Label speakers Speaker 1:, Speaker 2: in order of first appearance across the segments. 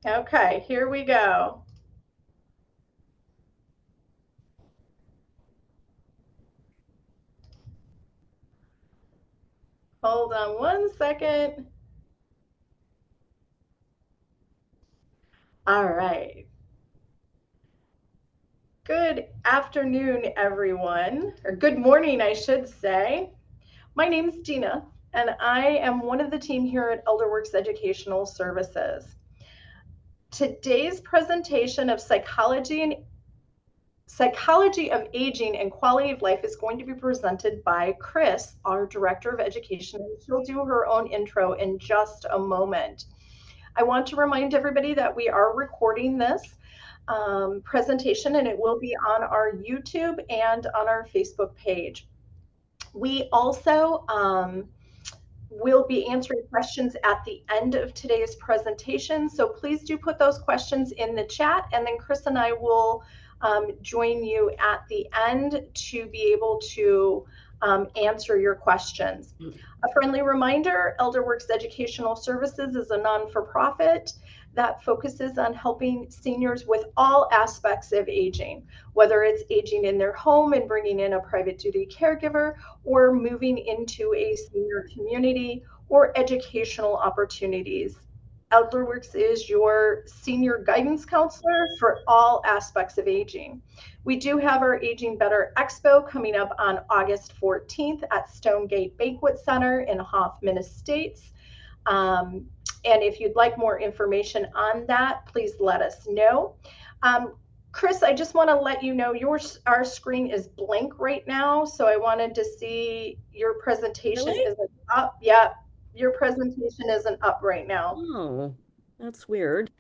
Speaker 1: Okay, here we go. Hold on one second. All right. Good afternoon, everyone, or good morning, I should say. My name is Dina, and I am one of the team here at Elderwerks Educational Services. Today's presentation of psychology of aging and quality of life is going to be presented by Chris, our Director of Education, and she'll do her own intro in just a moment. I want to remind everybody that we are recording this presentation, and it will be on our YouTube and on our Facebook page. We also will be answering questions at the end of today's presentation, so please do put those questions in the chat, and then Chris and I will join you at the end to be able to answer your questions. A friendly reminder, Elderwerks Educational Services is a non-for-profit that focuses on helping seniors with all aspects of aging, whether it's aging in their home and bringing in a private duty caregiver, or moving into a senior community, or educational opportunities. Elderwerks is your senior guidance counselor for all aspects of aging. We do have our Aging Better Expo coming up on August 14th at Stonegate Banquet Center in Hoffman Estates. And if you'd like more information on that, please let us know. Chris, I just want to let you know our screen is blank right now, so I wanted to see your presentation.
Speaker 2: Really?
Speaker 1: Isn't up. Yeah, your presentation isn't up right now.
Speaker 2: Oh, that's weird.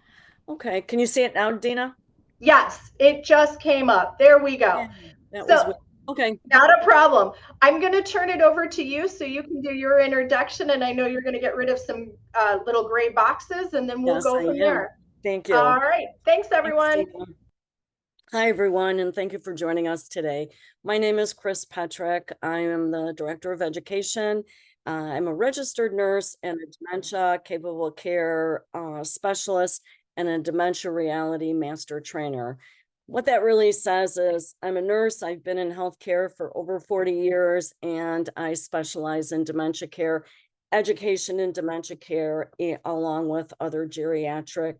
Speaker 2: Okay, can you see it now, Dina?
Speaker 1: Yes, it just came up. There we go.
Speaker 2: That was
Speaker 1: So
Speaker 2: weird. Okay.
Speaker 1: not a problem. I'm going to turn it over to you so you can do your introduction, and I know you're going to get rid of some little gray boxes, and then we'll
Speaker 2: Yes,
Speaker 1: go
Speaker 2: I
Speaker 1: from
Speaker 2: am.
Speaker 1: there.
Speaker 2: Thank
Speaker 1: All
Speaker 2: you.
Speaker 1: right. Thanks,
Speaker 2: Thanks,
Speaker 1: everyone.
Speaker 2: Dina. Hi, everyone, and thank you for joining us today. My name is Chris Petrik. I am the Director of Education. I'm a registered nurse and a dementia capable care specialist and a dementia reality master trainer. What that really says is I'm a nurse. I've been in healthcare for over 40 years, and I specialize in dementia care, education in dementia care, along with other geriatric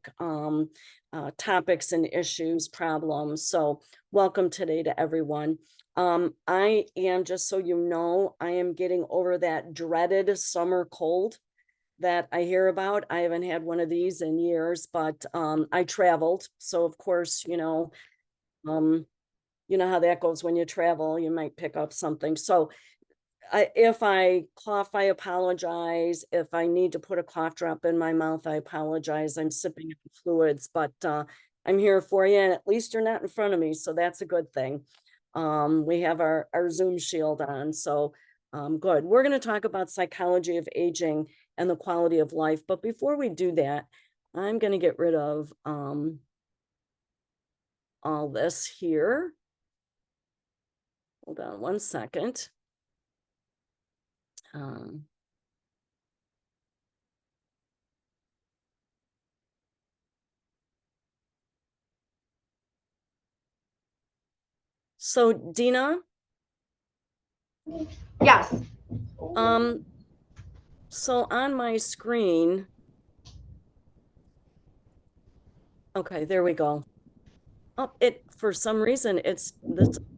Speaker 2: topics and issues, problems. So welcome today to everyone. I am, just so you know, I am getting over that dreaded summer cold that I hear about. I haven't had one of these in years, but I traveled. So of course, you know how that goes when you travel, you might pick up something. So if I cough, I apologize. If I need to put a cough drop in my mouth, I apologize. I'm sipping fluids, but I'm here for you, and at least you're not in front of me, so that's a good thing. We have our Zoom shield on, so good. We're going to talk about psychology of aging and the quality of life, but before we do that, I'm going to get rid of all this here. Hold on one second. So Dina?
Speaker 1: Yes.
Speaker 2: So on my screen, okay, there we go. Oh, for some reason, it's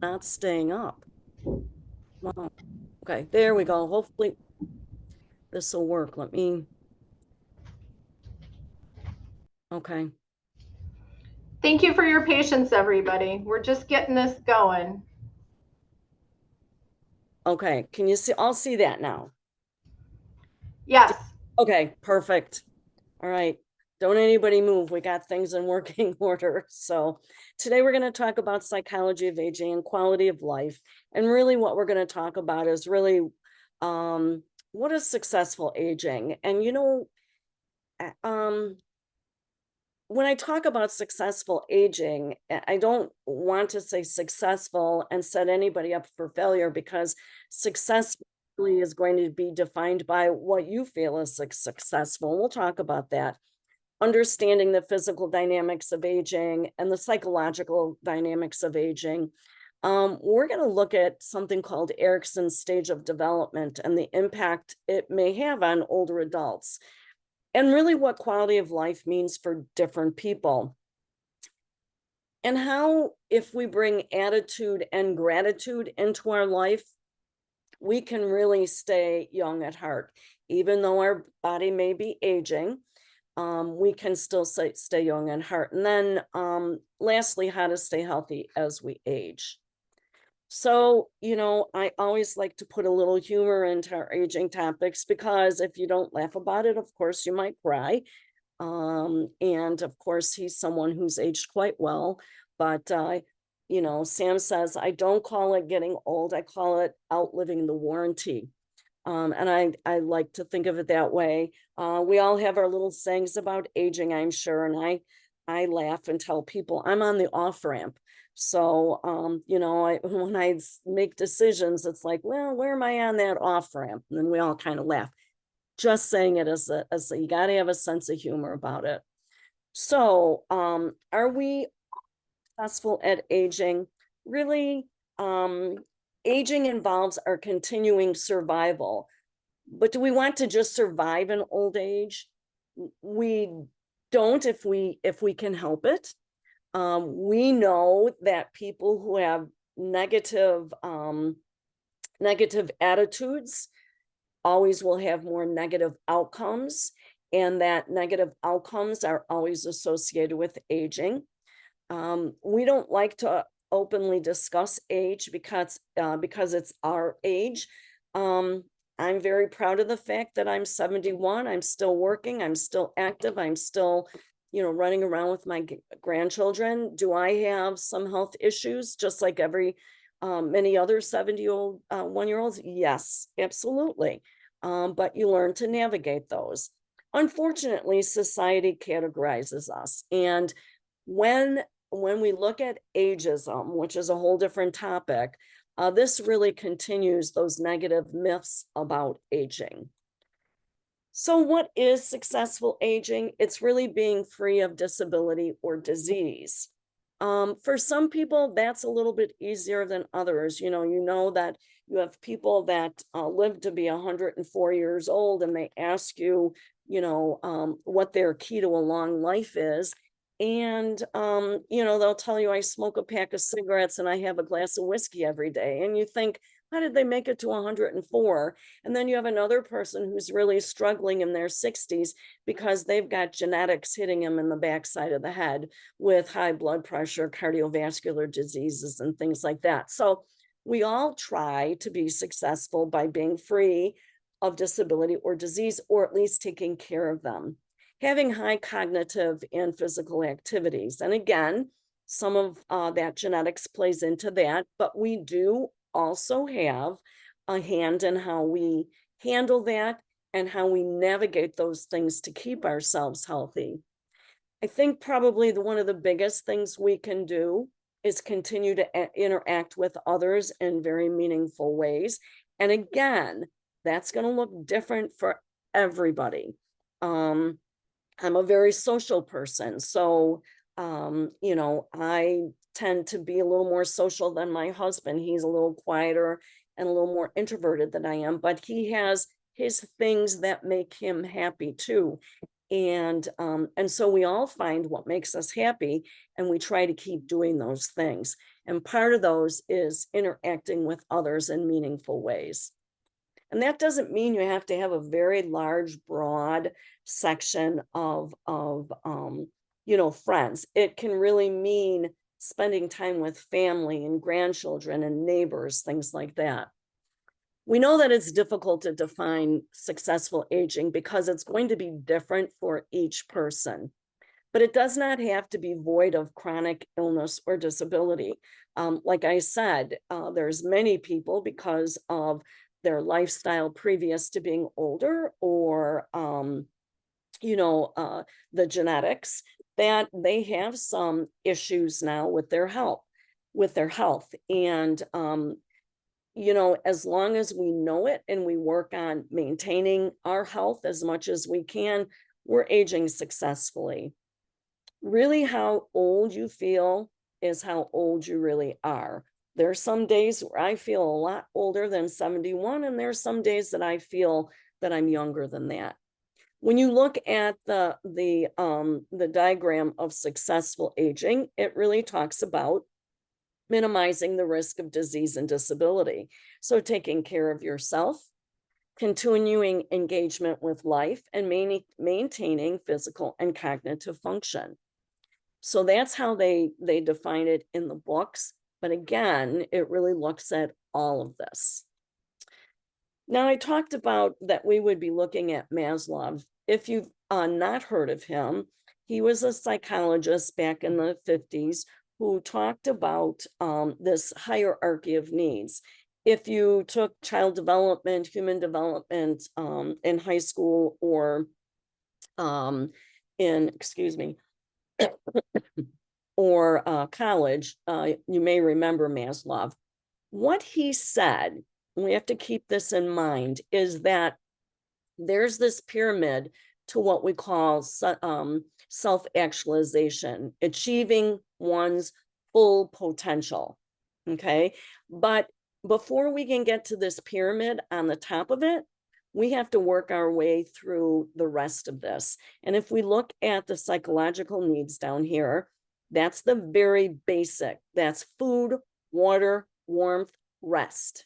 Speaker 2: not staying up. Wow. Okay, there we go. Hopefully this will work. Okay.
Speaker 1: Thank you for your patience, everybody. We're just getting this going.
Speaker 2: Okay, can you see? I'll see that now.
Speaker 1: Yes.
Speaker 2: Okay, perfect. All right. Don't anybody move. We got things in working order. So today we're going to talk about psychology of aging and quality of life. And really what we're going to talk about is really what is successful aging? And when I talk about successful aging, I don't want to say successful and set anybody up for failure, because success really is going to be defined by what you feel is successful. We'll talk about that. understanding the physical dynamics of aging and the psychological dynamics of aging, we're going to look at something called Erickson's stage of development and the impact it may have on older adults, and really what quality of life means for different people. And how, if we bring attitude and gratitude into our life, we can really stay young at heart. Even though our body may be aging, we can still stay young at heart. And then lastly, how to stay healthy as we age. So, I always like to put a little humor into our aging topics, because if you don't laugh about it, of course, you might cry. And of course, he's someone who's aged quite well. But, Sam says, I don't call it getting old. I call it outliving the warranty. And I like to think of it that way. We all have our little sayings about aging, I'm sure. And I laugh and tell people I'm on the off ramp. So, when I make decisions, it's like, well, where am I on that off ramp? And then we all kind of laugh. Just saying it as you got to have a sense of humor about it. So, are we successful at aging? Really, aging involves our continuing survival. But do we want to just survive in old age? We don't if we can help it. We know that people who have negative attitudes always will have more negative outcomes, and that negative outcomes are always associated with aging. We don't like to openly discuss age because it's our age. I'm very proud of the fact that I'm 71. I'm still working. I'm still active. I'm still, running around with my grandchildren. Do I have some health issues just like many other 71-year-olds? Yes, absolutely. But you learn to navigate those. Unfortunately, society categorizes us. And when we look at ageism, which is a whole different topic, this really continues those negative myths about aging. So what is successful aging? It's really being free of disability or disease. For some people, that's a little bit easier than others. You know that you have people that live to be 104 years old, and they ask you, what their key to a long life is. And, they'll tell you, I smoke a pack of cigarettes and I have a glass of whiskey every day. And you think, how did they make it to 104? And then you have another person who's really struggling in their 60s because they've got genetics hitting them in the backside of the head with high blood pressure, cardiovascular diseases, and things like that. So we all try to be successful by being free of disability or disease, or at least taking care of them. Having high cognitive and physical activities. And again, some of that genetics plays into that, but we do also have a hand in how we handle that and how we navigate those things to keep ourselves healthy. I think probably one of the biggest things we can do is continue to interact with others in very meaningful ways. And again, that's going to look different for everybody. I'm a very social person. So, I tend to be a little more social than my husband. He's a little quieter and a little more introverted than I am, but he has his things that make him happy too. And so we all find what makes us happy, and we try to keep doing those things. And part of those is interacting with others in meaningful ways. And that doesn't mean you have to have a very large, broad section of friends. It can really mean spending time with family and grandchildren and neighbors, things like that. We know that it's difficult to define successful aging because it's going to be different for each person. But it does not have to be void of chronic illness or disability. Like I said, there's many people, because of their lifestyle previous to being older, or the genetics, that they have some issues now with their health. And as long as we know it and we work on maintaining our health as much as we can, we're aging successfully. Really, how old you feel is how old you really are. There's some days where I feel a lot older than 71, and there's some days that I feel that I'm younger than that. When you look at the diagram of successful aging, it really talks about minimizing the risk of disease and disability. So taking care of yourself, continuing engagement with life, and maintaining physical and cognitive function. So that's how they define it in the books. But again, it really looks at all of this. Now, I talked about that we would be looking at Maslow. If you've not heard of him, he was a psychologist back in the 50s who talked about this hierarchy of needs. If you took child development, human development in high school or or college, you may remember Maslow. What he said, we have to keep this in mind, is that there's this pyramid to what we call self-actualization, achieving one's full potential, okay? But before we can get to this pyramid on the top of it, we have to work our way through the rest of this. And if we look at the psychological needs down here, that's the very basic. That's food, water, warmth, rest.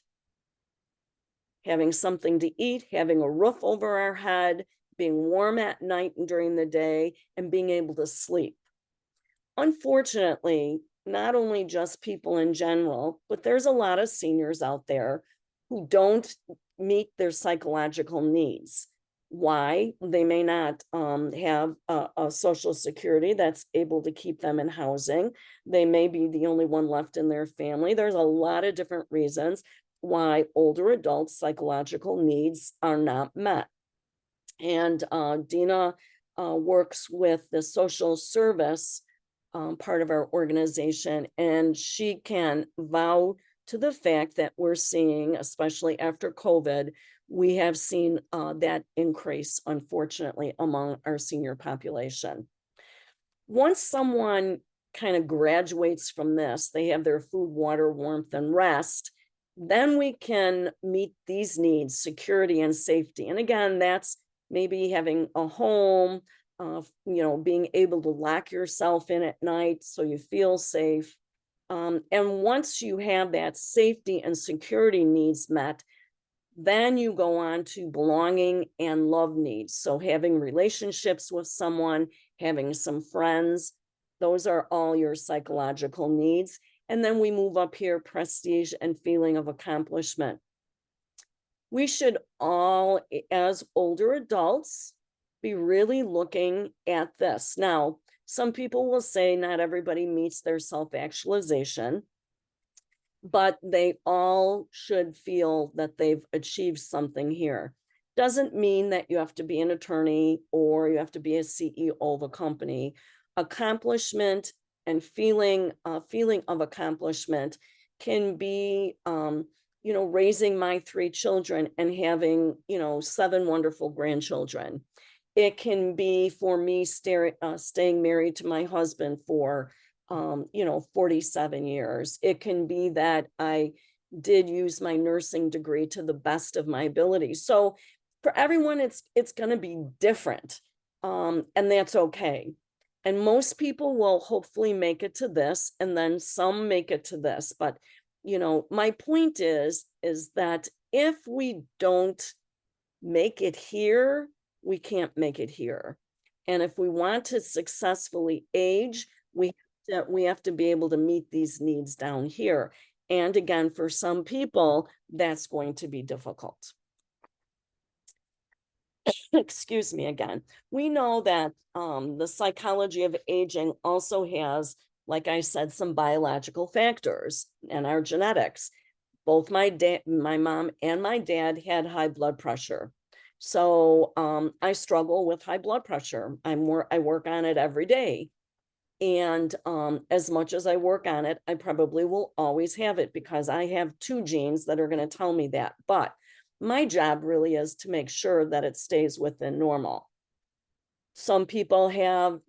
Speaker 2: Having something to eat, having a roof over our head, being warm at night and during the day, and being able to sleep. Unfortunately, not only just people in general, but there's a lot of seniors out there who don't meet their psychological needs. Why? They may not have a social security that's able to keep them in housing. They may be the only one left in their family. There's a lot of different reasons why older adults' psychological needs are not met. And Dina works with the social service part of our organization, and she can vouch to the fact that we're seeing, especially after COVID, we have seen that increase, unfortunately, among our senior population. Once someone kind of graduates from this, they have their food, water, warmth, and rest, then we can meet these needs, security and safety. And again, that's maybe having a home, being able to lock yourself in at night so you feel safe. And once you have that safety and security needs met, then you go on to belonging and love needs. So having relationships with someone, having some friends, those are all your psychological needs. And then we move up here, prestige and feeling of accomplishment. We should all, as older adults, be really looking at this. Now, some people will say not everybody meets their self-actualization, but they all should feel that they've achieved something here. Doesn't mean that you have to be an attorney or you have to be a CEO of a company. Accomplishment and feeling of accomplishment can be, raising my 3 children and having, 7 wonderful grandchildren. It can be for me staying married to my husband for 47 years. It can be that I did use my nursing degree to the best of my ability. So for everyone, it's going to be different, and that's okay. And most people will hopefully make it to this, and then some make it to this. But my point is that if we don't make it here, we can't make it here. And if we want to successfully age, we have to be able to meet these needs down here. And again, for some people, that's going to be difficult. Excuse me again. We know that the psychology of aging also has, like I said, some biological factors and our genetics. Both my mom and my dad had high blood pressure. So I struggle with high blood pressure. I work on it every day. And as much as I work on it, I probably will always have it because I have 2 genes that are going to tell me that. But my job really is to make sure that it stays within normal. Some people have,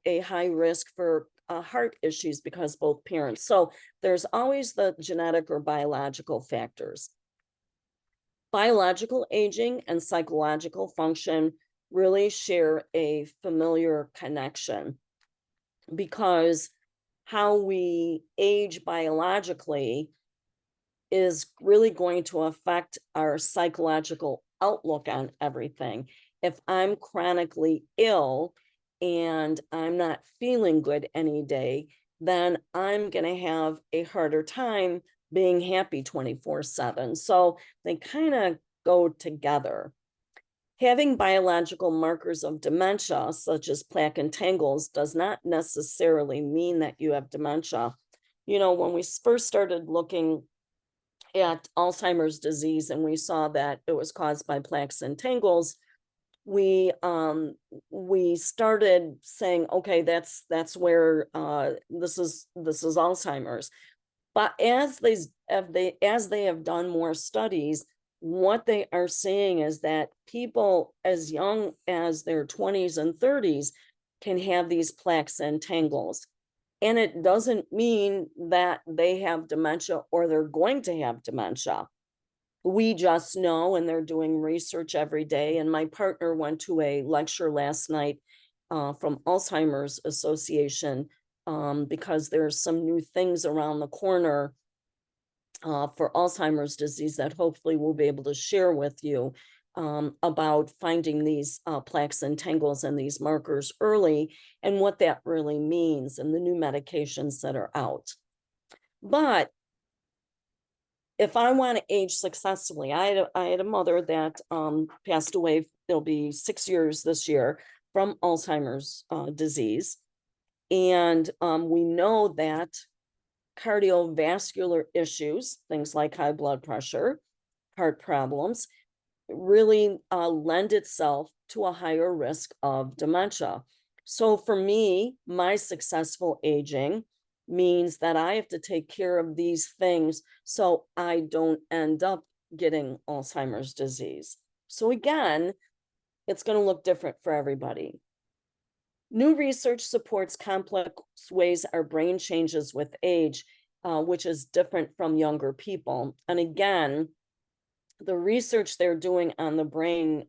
Speaker 2: a high risk for heart issues because both parents. So there's always the genetic or biological factors. Biological aging and psychological function really share a familiar connection, because how we age biologically is really going to affect our psychological outlook on everything. If I'm chronically ill and I'm not feeling good any day, then I'm going to have a harder time being happy 24/7. So they kind of go together. Having biological markers of dementia, such as plaque and tangles, does not necessarily mean that you have dementia. When we first started looking at Alzheimer's disease and we saw that it was caused by plaques and tangles, we started saying, okay, that's where this is Alzheimer's. But as they have done more studies, what they are seeing is that people as young as their 20s and 30s can have these plaques and tangles. And it doesn't mean that they have dementia or they're going to have dementia. We just know, and they're doing research every day. And my partner went to a lecture last night from Alzheimer's Association, because there's some new things around the corner for Alzheimer's disease that hopefully we'll be able to share with you, about finding these plaques and tangles and these markers early and what that really means and the new medications that are out. But if I want to age successfully, I had a mother that passed away. It'll be 6 years this year from Alzheimer's disease. And we know that cardiovascular issues, things like high blood pressure, heart problems, really lend itself to a higher risk of dementia. So for me, my successful aging means that I have to take care of these things so I don't end up getting Alzheimer's disease. So again, it's going to look different for everybody. New research supports complex ways our brain changes with age, which is different from younger people. And again, the research they're doing on the brain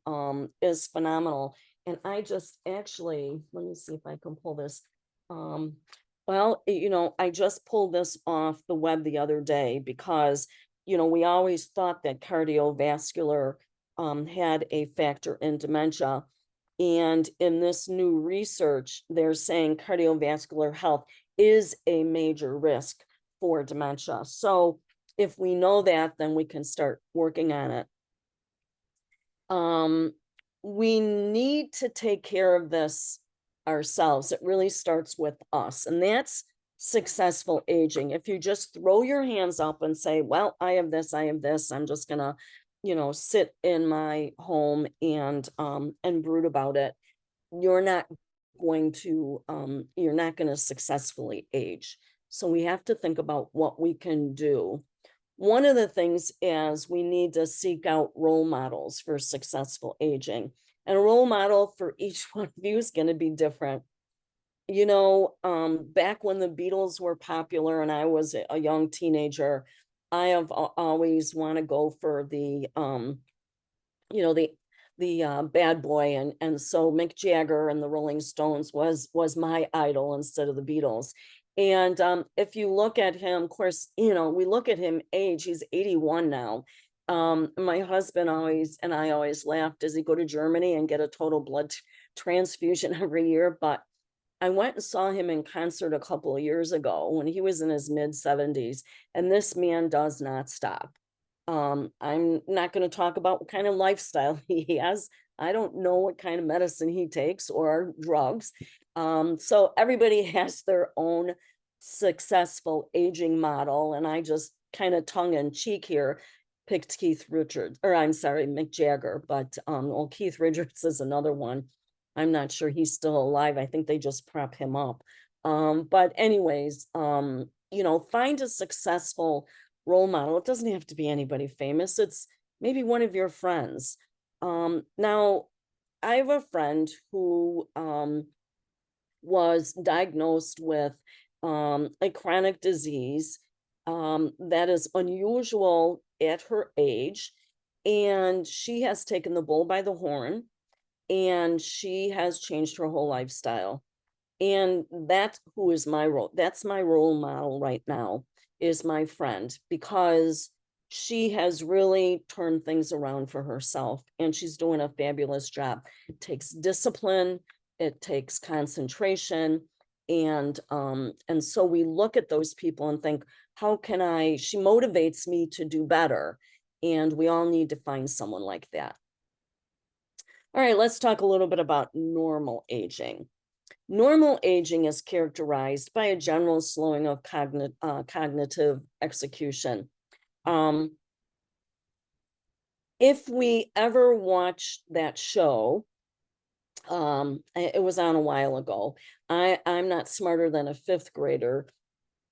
Speaker 2: is phenomenal. And I just actually, let me see if I can pull this. Well, I just pulled this off the web the other day because, we always thought that cardiovascular had a factor in dementia. And in this new research, they're saying cardiovascular health is a major risk for dementia. So if we know that, then we can start working on it. We need to take care of this ourselves. It really starts with us, and that's successful aging. If you just throw your hands up and say, well, I have this, I'm just gonna, sit in my home and brood about it, you're not going to successfully age. So we have to think about what we can do. One of the things is we need to seek out role models for successful aging. And a role model for each one of you is going to be different. Back when the Beatles were popular and I was a young teenager, I have always want to go for the bad boy, and so Mick Jagger and the Rolling Stones was my idol instead of the Beatles. And if you look at him, of course, we look at him age, he's 81 now. My husband and I always laugh, does he go to Germany and get a total blood transfusion every year? But I went and saw him in concert a couple of years ago when he was in his mid-70s, and this man does not stop. I'm not going to talk about what kind of lifestyle he has. I don't know what kind of medicine he takes or drugs. So everybody has their own successful aging model. And I just kind of tongue in cheek here picked Mick Jagger, but Keith Richards is another one. I'm not sure he's still alive. I think they just prop him up. But anyways, find a successful role model. It doesn't have to be anybody famous. It's maybe one of your friends. Now, I have a friend who was diagnosed with a chronic disease that is unusual at her age. And she has taken the bull by the horn, and she has changed her whole lifestyle. And that's who is my role. That's my role model right now, is my friend, because she has really turned things around for herself, and she's doing a fabulous job. It takes discipline, it takes concentration, and so we look at those people and think, how can I, she motivates me to do better, and we all need to find someone like that. All right, let's talk a little bit about normal aging. Normal aging is characterized by a general slowing of cognitive execution. If we ever watched that show, it was on a while ago. I'm not smarter than a fifth grader.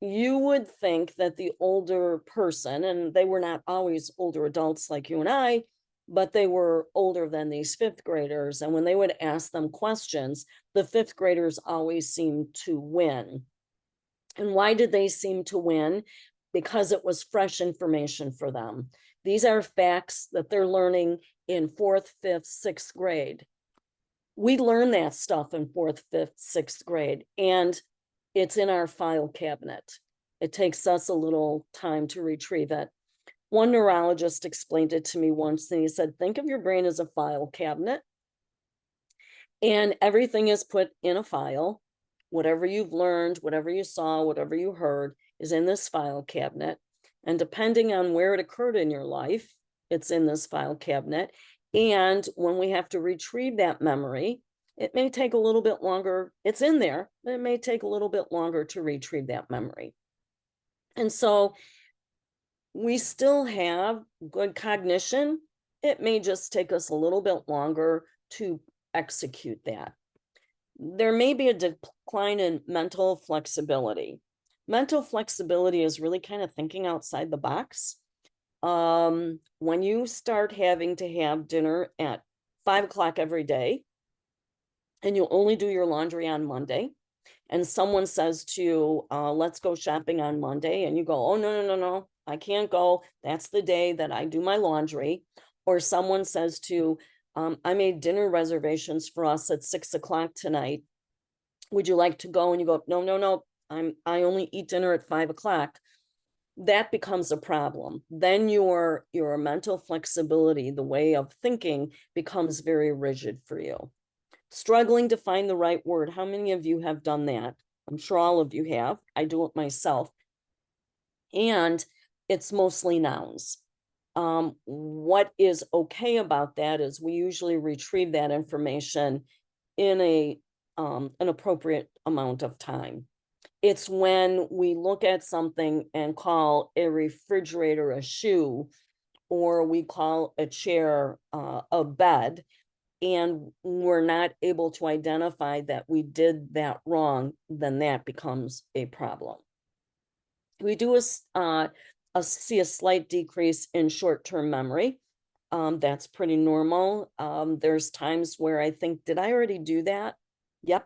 Speaker 2: You would think that the older person, and they were not always older adults like you and I, but they were older than these fifth graders. And when they would ask them questions, the fifth graders always seemed to win. And why did they seem to win? Because it was fresh information for them. These are facts that they're learning in fourth, fifth, sixth grade. We learn that stuff in fourth, fifth, sixth grade, and it's in our file cabinet. It takes us a little time to retrieve it. One neurologist explained it to me once, and he said, think of your brain as a file cabinet, and everything is put in a file. Whatever you've learned, whatever you saw, whatever you heard is in this file cabinet. And depending on where it occurred in your life, it's in this file cabinet. And when we have to retrieve that memory, it may take a little bit longer. It's in there, but it may take a little bit longer to retrieve that memory. And so we still have good cognition. It may just take us a little bit longer to execute that. There may be a decline in mental flexibility. Mental flexibility is really kind of thinking outside the box. When you start having to have dinner at 5 o'clock every day, and you only do your laundry on Monday, and someone says to you, let's go shopping on Monday, and you go, oh, no, I can't go. That's the day that I do my laundry. Or someone says to, I made dinner reservations for us at 6 o'clock tonight. Would you like to go? And you go, no, I only eat dinner at 5 o'clock. That becomes a problem. Then your mental flexibility, the way of thinking, becomes very rigid for you. Struggling to find the right word. How many of you have done that? I'm sure all of you have. I do it myself. And it's mostly nouns. What is okay about that is we usually retrieve that information in an appropriate amount of time. It's when we look at something and call a refrigerator a shoe, or we call a chair a bed, and we're not able to identify that we did that wrong, then that becomes a problem. We do see a slight decrease in short-term memory. That's pretty normal. There's times where I think, did I already do that? Yep,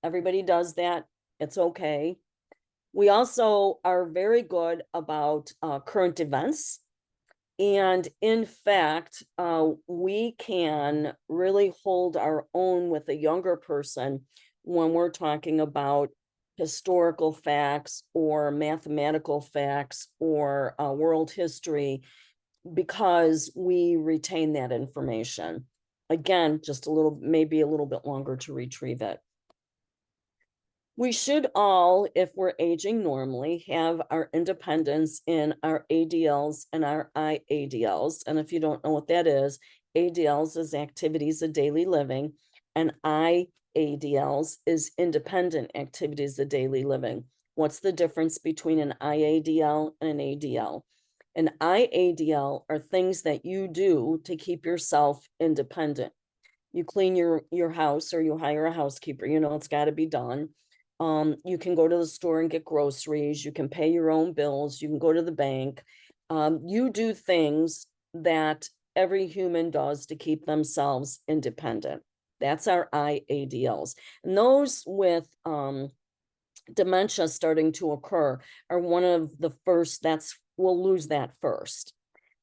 Speaker 2: everybody does that. It's okay. We also are very good about current events. And in fact, we can really hold our own with a younger person when we're talking about historical facts or mathematical facts or world history, because we retain that information. Again, just maybe a little bit longer to retrieve it. We should all, if we're aging normally, have our independence in our ADLs and our IADLs. And if you don't know what that is, ADLs is activities of daily living, and IADLs is independent activities of daily living. What's the difference between an IADL and an ADL? An IADL are things that you do to keep yourself independent. You clean your house, or you hire a housekeeper, it's got to be done. You can go to the store and get groceries. You can pay your own bills. You can go to the bank. You do things that every human does to keep themselves independent. That's our IADLs. And those with dementia starting to occur are one of the first, we'll lose that first.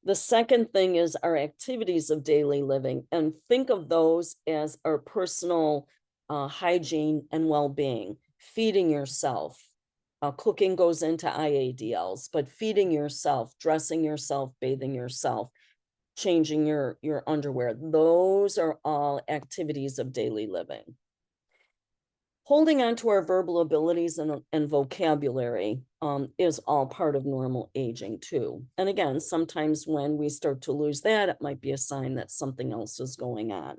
Speaker 2: The second thing is our activities of daily living, and think of those as our personal hygiene and well-being. Feeding yourself, cooking goes into IADLs, but feeding yourself, dressing yourself, bathing yourself, changing your underwear, those are all activities of daily living. Holding on to our verbal abilities and vocabulary is all part of normal aging too. And again, sometimes when we start to lose that, it might be a sign that something else is going on.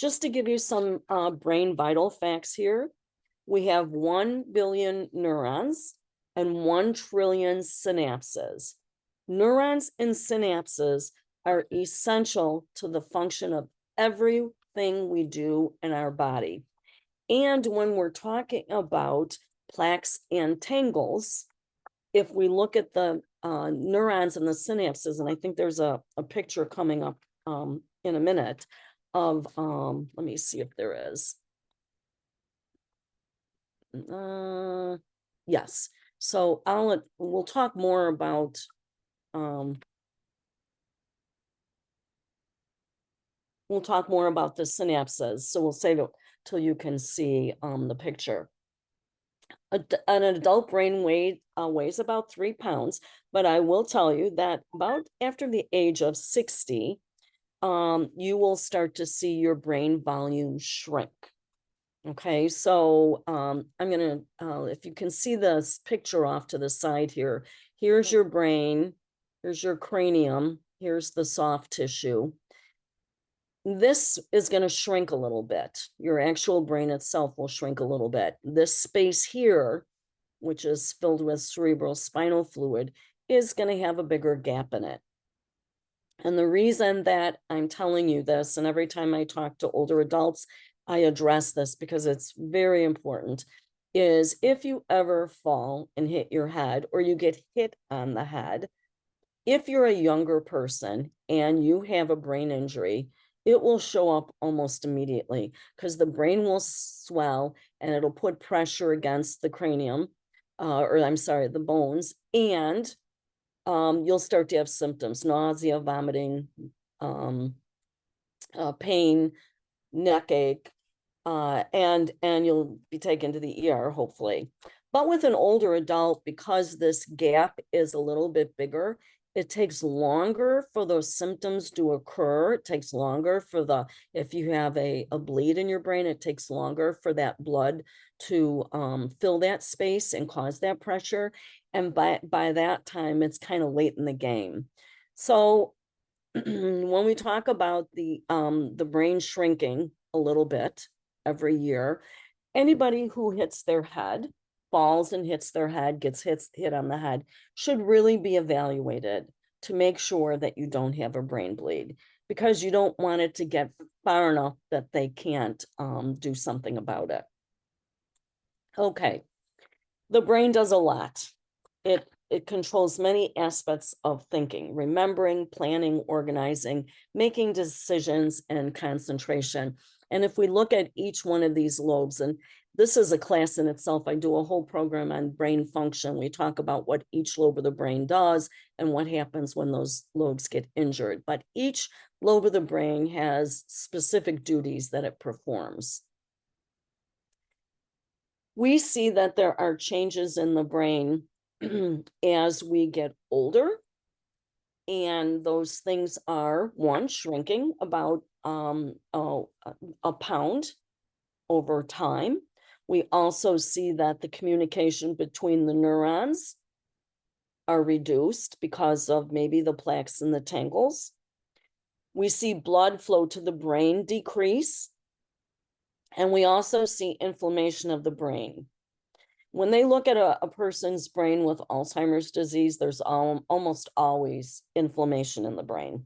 Speaker 2: Just to give you some brain vital facts here, we have 1 billion neurons and 1 trillion synapses. Neurons and synapses are essential to the function of everything we do in our body. And when we're talking about plaques and tangles, if we look at the neurons and the synapses, and I think there's a picture coming up in a minute of, let me see if there is. Yes. So we'll talk more about the synapses. So we'll save it till you can see the picture. An adult brain weighs about 3 pounds, but I will tell you that about after the age of 60, you will start to see your brain volume shrink. Okay, so I'm gonna, if you can see this picture off to the side here, here's your brain, here's your cranium, here's the soft tissue. This is going to shrink a little bit. Your actual brain itself will shrink a little bit. This space here, which is filled with cerebral spinal fluid, is going to have a bigger gap in it. And the reason that I'm telling you this, and every time I talk to older adults, I address this because it's very important, is if you ever fall and hit your head, or you get hit on the head, if you're a younger person and you have a brain injury, it will show up almost immediately because the brain will swell and it'll put pressure against the cranium, the bones, and you'll start to have symptoms: nausea, vomiting, pain, neck ache, and you'll be taken to the ER, hopefully. But with an older adult, because this gap is a little bit bigger, it takes longer for those symptoms to occur. It takes longer for if you have a bleed in your brain, it takes longer for that blood to fill that space and cause that pressure. And by that time, it's kind of late in the game. So when we talk about the brain shrinking a little bit every year, anybody who hits their head, falls and hits their head, gets hit on the head, should really be evaluated to make sure that you don't have a brain bleed, because you don't want it to get far enough that they can't do something about it. Okay, the brain does a lot. It controls many aspects of thinking: remembering, planning, organizing, making decisions, and concentration. And if we look at each one of these lobes, and this is a class in itself, I do a whole program on brain function. We talk about what each lobe of the brain does and what happens when those lobes get injured. But each lobe of the brain has specific duties that it performs. We see that there are changes in the brain as we get older, and those things are: 1, shrinking about a pound over time. We also see that the communication between the neurons are reduced because of maybe the plaques and the tangles. We see blood flow to the brain decrease, and we also see inflammation of the brain. When they look at a person's brain with Alzheimer's disease, there's almost always inflammation in the brain.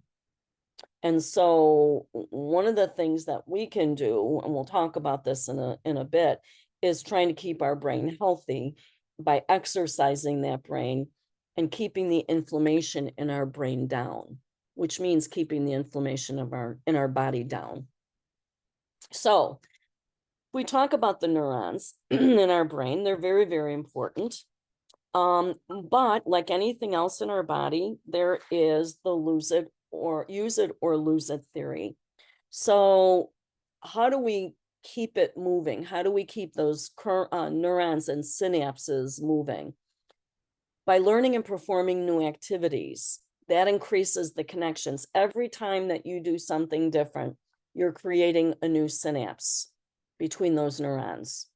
Speaker 2: And so one of the things that we can do, and we'll talk about this in a bit, is trying to keep our brain healthy by exercising that brain and keeping the inflammation in our brain down, which means keeping the inflammation in our body down. So we talk about the neurons in our brain. They're very, very important. But like anything else in our body, there is the use it or lose it theory. So how do we keep it moving? How do we keep those neurons and synapses moving? By learning and performing new activities. That increases the connections. Every time that you do something different, you're creating a new synapse between those neurons.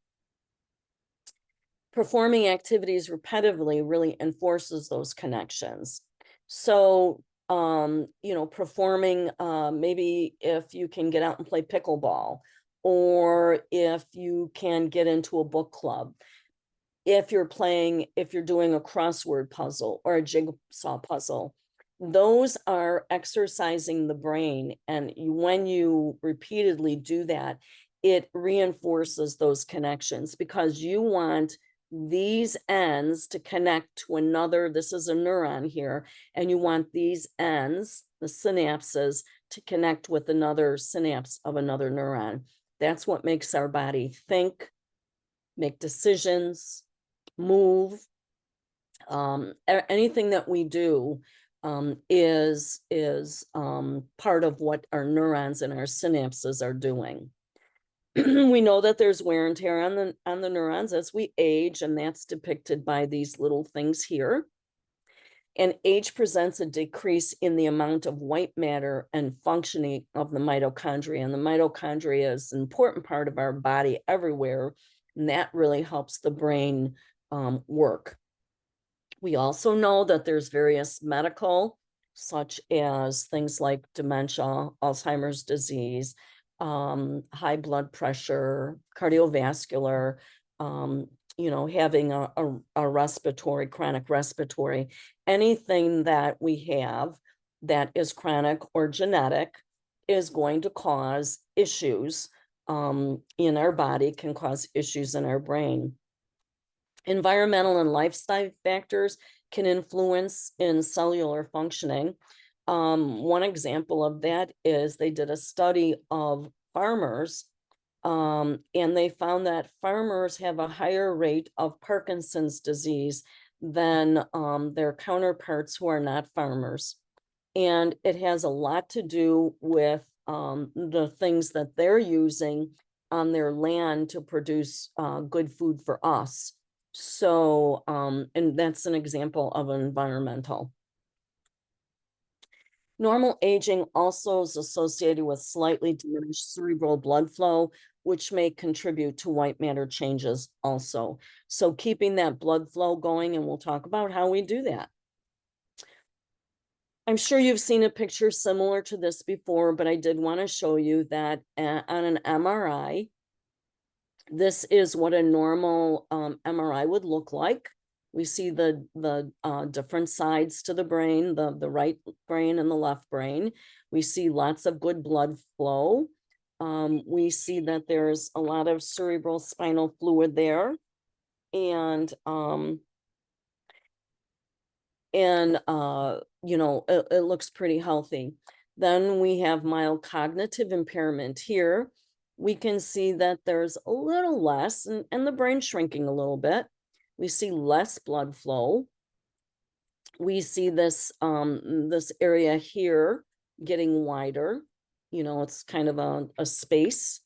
Speaker 2: Performing activities repetitively really enforces those connections. So, performing, maybe if you can get out and play pickleball, or if you can get into a book club, if you're doing a crossword puzzle or a jigsaw puzzle, those are exercising the brain. And when you repeatedly do that, it reinforces those connections, because you want these ends to connect to another. This is a neuron here, and you want these ends, the synapses, to connect with another synapse of another neuron. That's what makes our body think, make decisions, move. Anything that we do is part of what our neurons and our synapses are doing. We know that there's wear and tear on the neurons as we age, and that's depicted by these little things here. And age presents a decrease in the amount of white matter and functioning of the mitochondria. And the mitochondria is an important part of our body everywhere, and that really helps the brain work. We also know that there's various medical, such as things like dementia, Alzheimer's disease, high blood pressure, cardiovascular, having a respiratory, chronic respiratory, anything that we have that is chronic or genetic is going to cause issues in our body, can cause issues in our brain. Environmental and lifestyle factors can influence in cellular functioning. One example of that is they did a study of farmers, and they found that farmers have a higher rate of Parkinson's disease than their counterparts who are not farmers. And it has a lot to do with the things that they're using on their land to produce good food for us. So, and that's an example of environmental. Normal aging also is associated with slightly diminished cerebral blood flow, which may contribute to white matter changes also. So keeping that blood flow going, and we'll talk about how we do that. I'm sure you've seen a picture similar to this before, but I did want to show you that on an MRI, this is what a normal MRI would look like. We see the different sides to the brain, the right brain and the left brain. We see lots of good blood flow. We see that there's a lot of cerebral spinal fluid there. And it looks pretty healthy. Then we have mild cognitive impairment here. We can see that there's a little less, and the brain shrinking a little bit. We see less blood flow. We see this this area here getting wider. It's kind of a space.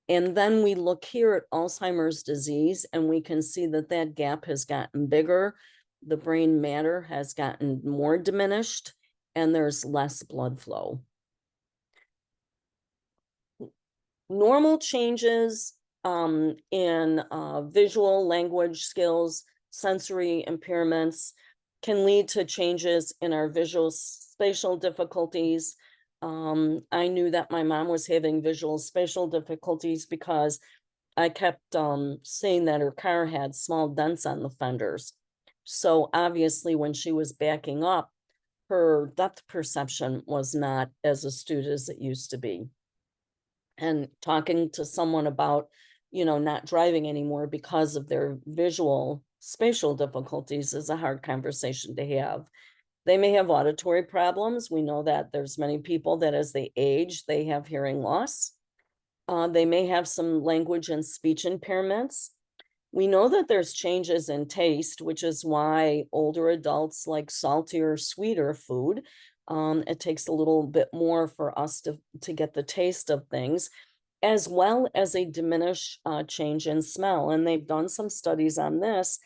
Speaker 2: And then we look here at Alzheimer's disease, and we can see that that gap has gotten bigger. The brain matter has gotten more diminished, and there's less blood flow. Normal changes in visual, language skills, sensory impairments can lead to changes in our visual spatial difficulties. I knew that my mom was having visual spatial difficulties because I kept seeing that her car had small dents on the fenders. So obviously when she was backing up, her depth perception was not as astute as it used to be. And talking to someone about, not driving anymore because of their visual spatial difficulties is a hard conversation to have. They may have auditory problems. We know that there's many people that as they age, they have hearing loss. They may have some language and speech impairments. We know that there's changes in taste, which is why older adults like saltier, sweeter food. It takes a little bit more for us to get the taste of things, as well as a diminished change in smell. And they've done some studies on this.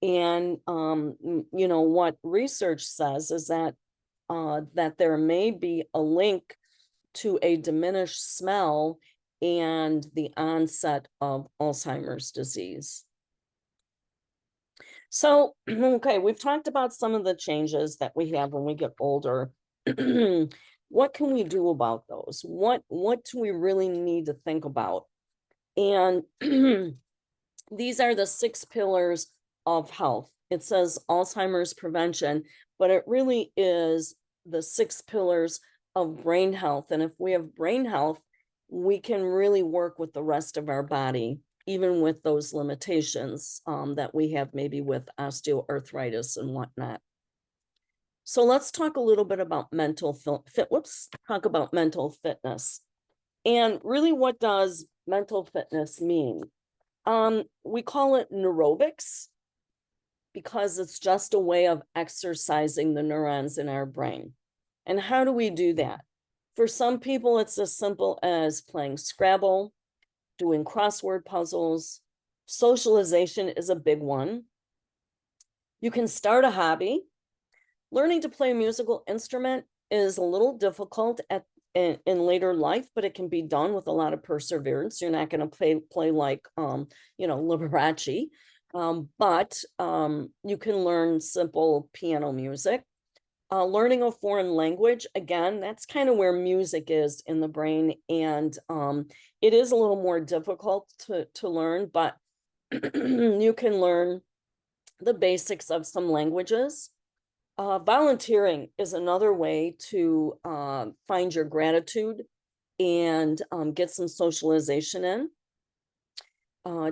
Speaker 2: And, what research says is that there may be a link to a diminished smell and the onset of Alzheimer's disease. So, okay, we've talked about some of the changes that we have when we get older. What can we do about those? What do we really need to think about? And these are the 6 pillars of health. It says Alzheimer's prevention, but it really is the 6 pillars of brain health. And if we have brain health, we can really work with the rest of our body, even with those limitations that we have maybe with osteoarthritis and whatnot. So let's talk a little bit about mental fitness. And really, what does mental fitness mean? We call it neurobics because it's just a way of exercising the neurons in our brain. And how do we do that? For some people, it's as simple as playing Scrabble, doing crossword puzzles. Socialization is a big one. You can start a hobby. Learning to play a musical instrument is a little difficult in later life, but it can be done with a lot of perseverance. You're not going to play like, Liberace, but you can learn simple piano music. Learning a foreign language, again, that's kind of where music is in the brain, and it is a little more difficult to learn, but you can learn the basics of some languages. Volunteering is another way to find your gratitude and get some socialization in.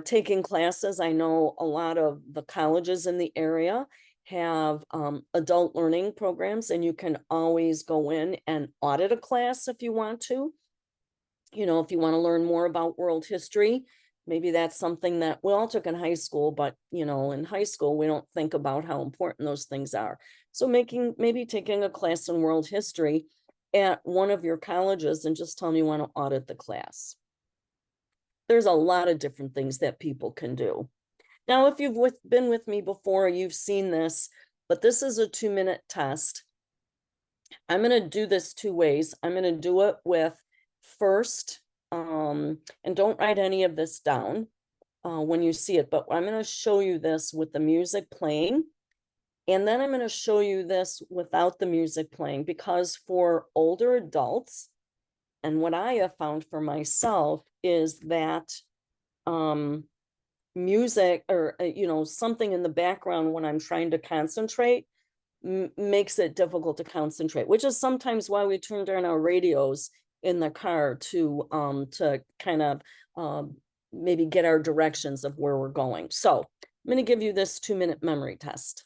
Speaker 2: Taking classes, I know a lot of the colleges in the area have adult learning programs, and you can always go in and audit a class if you want to. If you want to learn more about world history, maybe that's something that we all took in high school, but in high school, we don't think about how important those things are. So maybe taking a class in world history at one of your colleges and just tell them you want to audit the class. There's a lot of different things that people can do. Now, if you've been with me before, you've seen this, but this is a 2-minute test. I'm going to do this 2 ways. I'm going to do it with first, and don't write any of this down when you see it, but I'm going to show you this with the music playing, and then I'm going to show you this without the music playing, because for older adults, and what I have found for myself is that music or something in the background when I'm trying to concentrate makes it difficult to concentrate, which is sometimes why we turn down our radios in the car to kind of maybe get our directions of where we're going. So I'm going to give you this 2-minute memory test.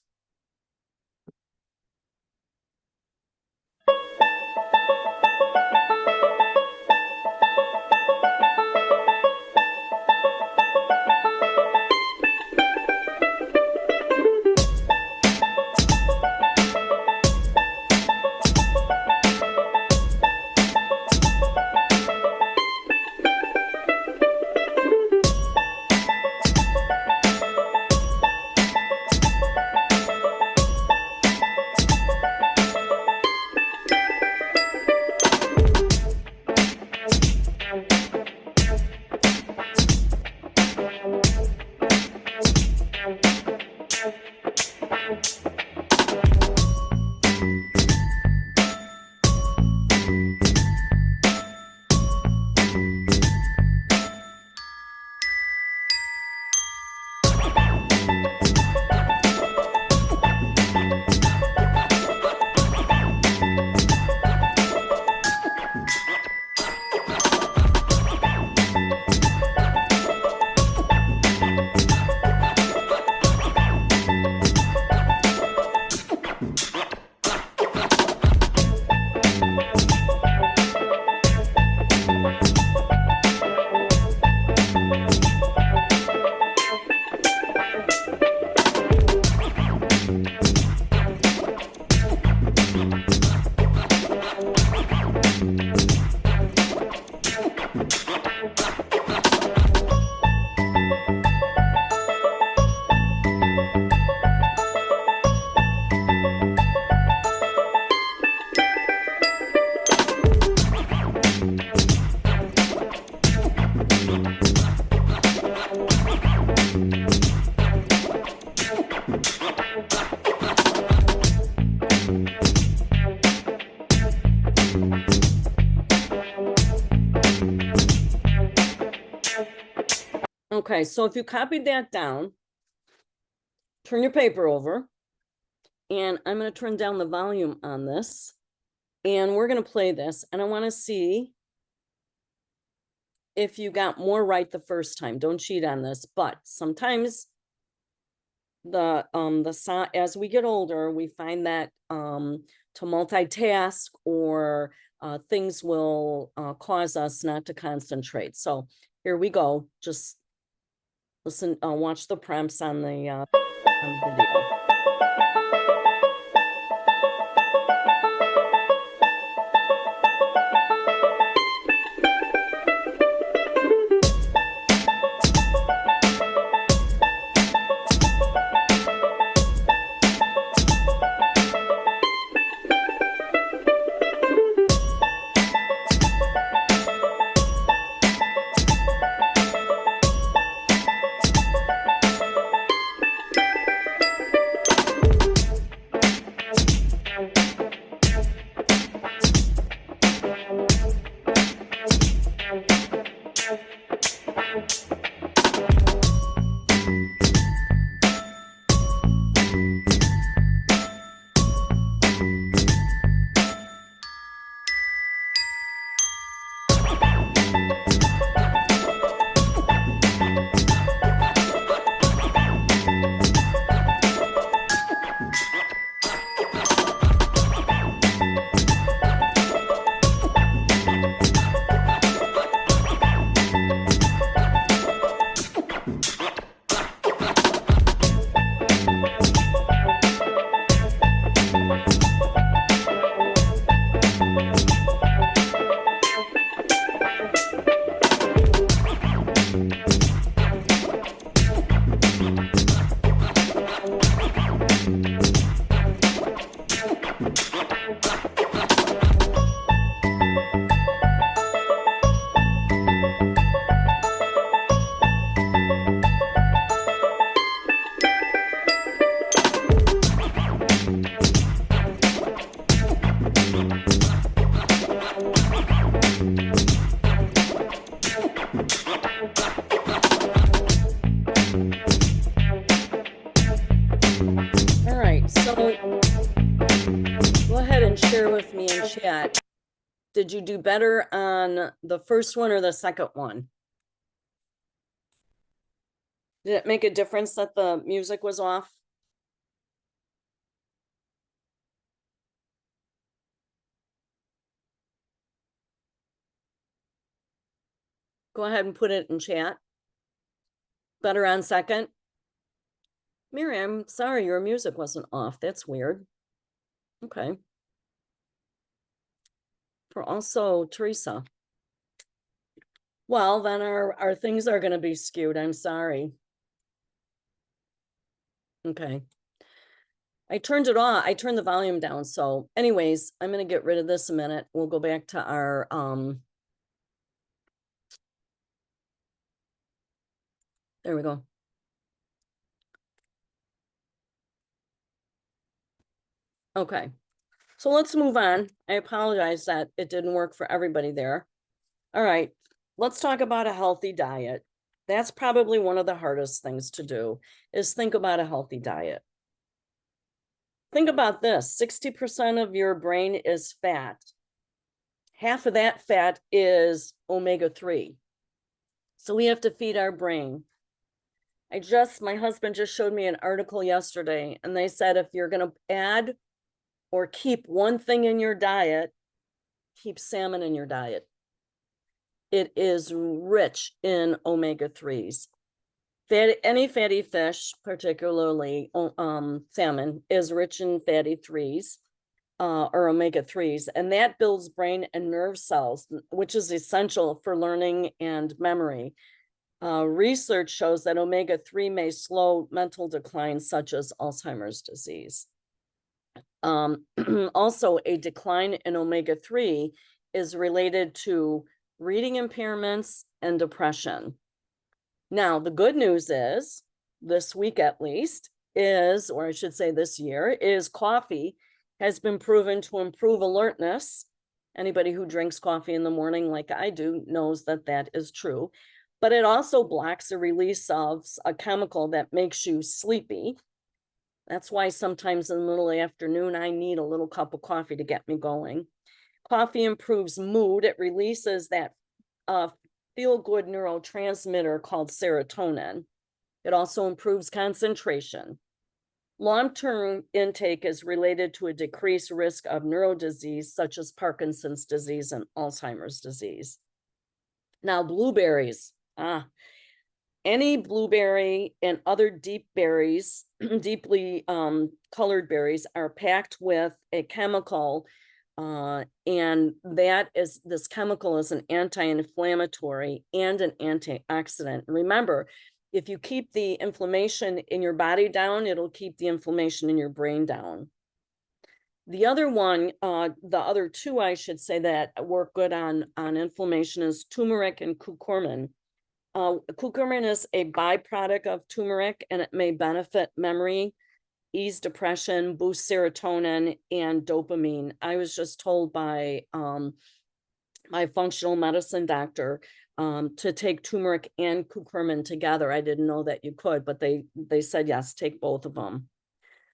Speaker 2: Okay, so if you copied that down, turn your paper over, and I'm going to turn down the volume on this, and we're going to play this, and I want to see if you got more right the first time. Don't cheat on this, but sometimes the sound, as we get older, we find that to multitask or things will cause us not to concentrate. So here we go. Just listen, watch the prompts on the video. All right, so go ahead and share with me in chat. Did you do better on the first one or the second one? Did it make a difference that the music was off? Go ahead and put it in chat. Better on second? Mary, I'm sorry, your music wasn't off. That's weird. Okay. For also Teresa. Well, then our things are going to be skewed. I'm sorry. Okay. I turned it on. I turned the volume down. So anyways, I'm going to get rid of this a minute. We'll go back to our, there we go. Okay. So let's move on. I apologize that it didn't work for everybody there. All right. Let's talk about a healthy diet. That's probably one of the hardest things to do is think about a healthy diet. Think about this, 60% of your brain is fat. Half of that fat is omega-3. So we have to feed our brain. My husband just showed me an article yesterday, and they said if you're going to add or keep one thing in your diet, keep salmon in your diet. It is rich in omega-3s. Any fatty fish, particularly salmon, is rich in fatty 3s or omega-3s, and that builds brain and nerve cells, which is essential for learning and memory. Research shows that omega-3 may slow mental decline, such as Alzheimer's disease. Also, a decline in omega-3 is related to reading impairments and depression. Now, the good news is, this week at least, or I should say this year, is coffee has been proven to improve alertness. Anybody who drinks coffee in the morning like I do knows that that is true. but it also blocks the release of a chemical that makes you sleepy. That's why sometimes in the middle of the afternoon, I need a little cup of coffee to get me going. Coffee improves mood. It releases that feel-good neurotransmitter called serotonin. It also improves concentration. Long-term intake is related to a decreased risk of neurodisease, such as Parkinson's disease and Alzheimer's disease. Now, blueberries. Any blueberry and other deep berries, deeply colored berries, are packed with a chemical, and this chemical is an anti-inflammatory and an antioxidant. Remember, if you keep the inflammation in your body down, it'll keep the inflammation in your brain down. The other one, the other two, I should say, that work good on inflammation is turmeric and curcumin. Curcumin is a byproduct of turmeric, and it may benefit memory, ease depression, boost serotonin, and dopamine. I was just told by my functional medicine doctor to take turmeric and curcumin together. I didn't know that you could, but they said, yes, take both of them.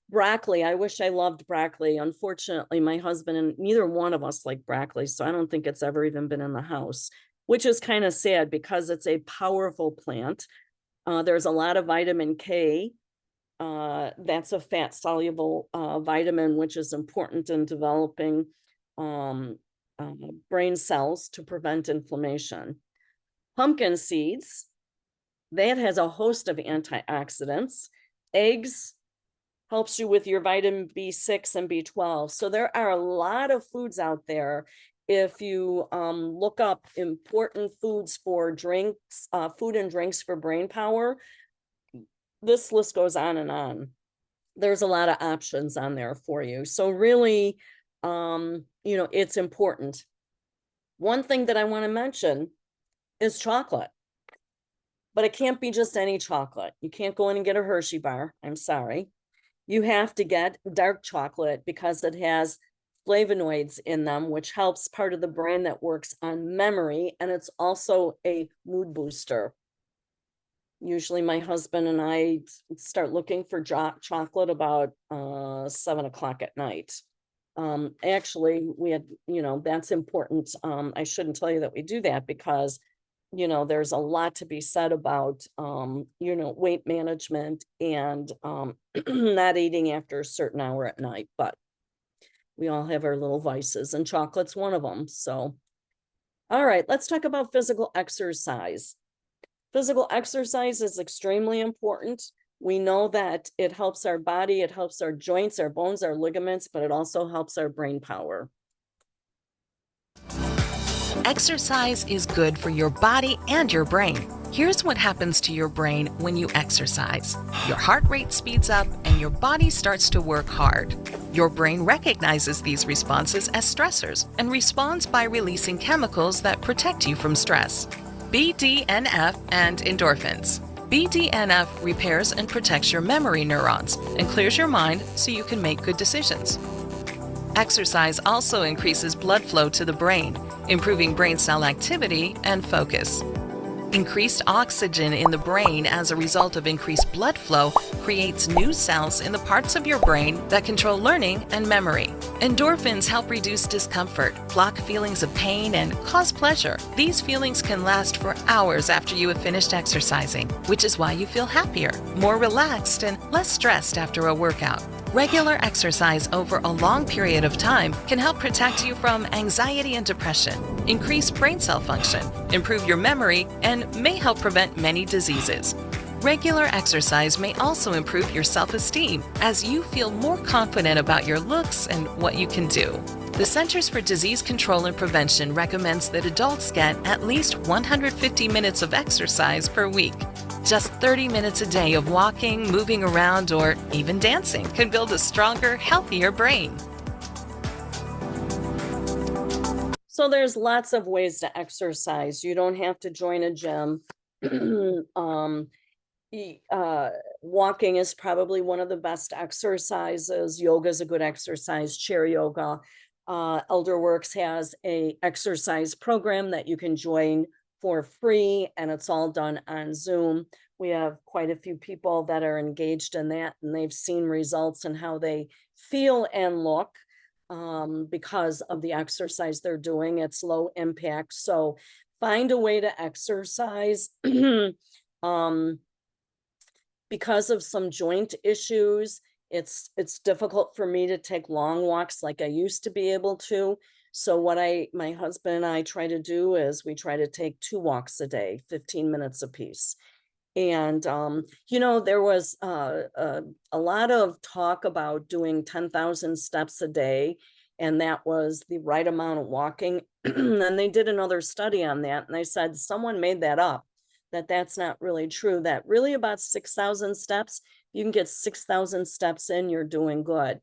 Speaker 2: Broccoli. I wish I loved broccoli. Unfortunately, my husband and neither one of us like broccoli, so I don't think it's ever even been in the house, which is kind of sad because it's a powerful plant. There's a lot of vitamin K. That's a fat-soluble vitamin, which is important in developing brain cells to prevent inflammation. Pumpkin seeds, that has a host of antioxidants. Eggs helps you with your vitamin B6 and B12. So there are a lot of foods out there. If you look up important foods for drinks, food and drinks for brain power, this list goes on and on. There's a lot of options on there for you. So really, it's important. One thing that I want to mention is chocolate, but it can't be just any chocolate. You can't go in and get a Hershey bar. I'm sorry. You have to get dark chocolate because it has flavonoids in them, which helps part of the brain that works on memory. And it's also a mood booster. Usually my husband and I start looking for chocolate about 7 o'clock at night. Actually, we had, that's important. I shouldn't tell you that we do that because, there's a lot to be said about, weight management and not eating after a certain hour at night, but we all have our little vices and chocolate's one of them. So, all right, let's talk about physical exercise. Physical exercise is extremely important. We know that it helps our body, it helps our joints, our bones, our ligaments, but it also helps our brain power.
Speaker 3: Exercise is good for your body and your brain. Here's what happens to your brain when you exercise. Your heart rate speeds up and your body starts to work hard. Your brain recognizes these responses as stressors and responds by releasing chemicals that protect you from stress. BDNF and endorphins. BDNF repairs and protects your memory neurons and clears your mind so you can make good decisions. Exercise also increases blood flow to the brain, improving brain cell activity and focus. Increased oxygen in the brain as a result of increased blood flow creates new cells in the parts of your brain that control learning and memory. Endorphins help reduce discomfort, block feelings of pain, and cause pleasure. These feelings can last for hours after you have finished exercising, which is why you feel happier, more relaxed, and less stressed after a workout. Regular exercise over a long period of time can help protect you from anxiety and depression, increase brain cell function, improve your memory, and may help prevent many diseases. Regular exercise may also improve your self-esteem as you feel more confident about your looks and what you can do. The Centers for Disease Control and Prevention recommends that adults get at least 150 minutes of exercise per week. Just 30 minutes a day of walking, moving around, or even dancing can build a stronger, healthier brain.
Speaker 2: So there's lots of ways to exercise. You don't have to join a gym. Walking is probably one of the best exercises. Yoga is a good exercise, chair yoga. Elderwerks has a exercise program that you can join for free, and it's all done on Zoom. We have quite a few people that are engaged in that, and they've seen results in how they feel and look because of the exercise they're doing. It's low impact. So find a way to exercise. Because of some joint issues, it's difficult for me to take long walks like I used to be able to. So what my husband and I try to do is we try to take 2 walks a day, 15 minutes apiece. And, you know, there was a lot of talk about doing 10,000 steps a day, and that was the right amount of walking. And they did another study on that, and they said someone made that up, that's not really true, that really about 6,000 steps, you can get 6,000 steps in, you're doing good.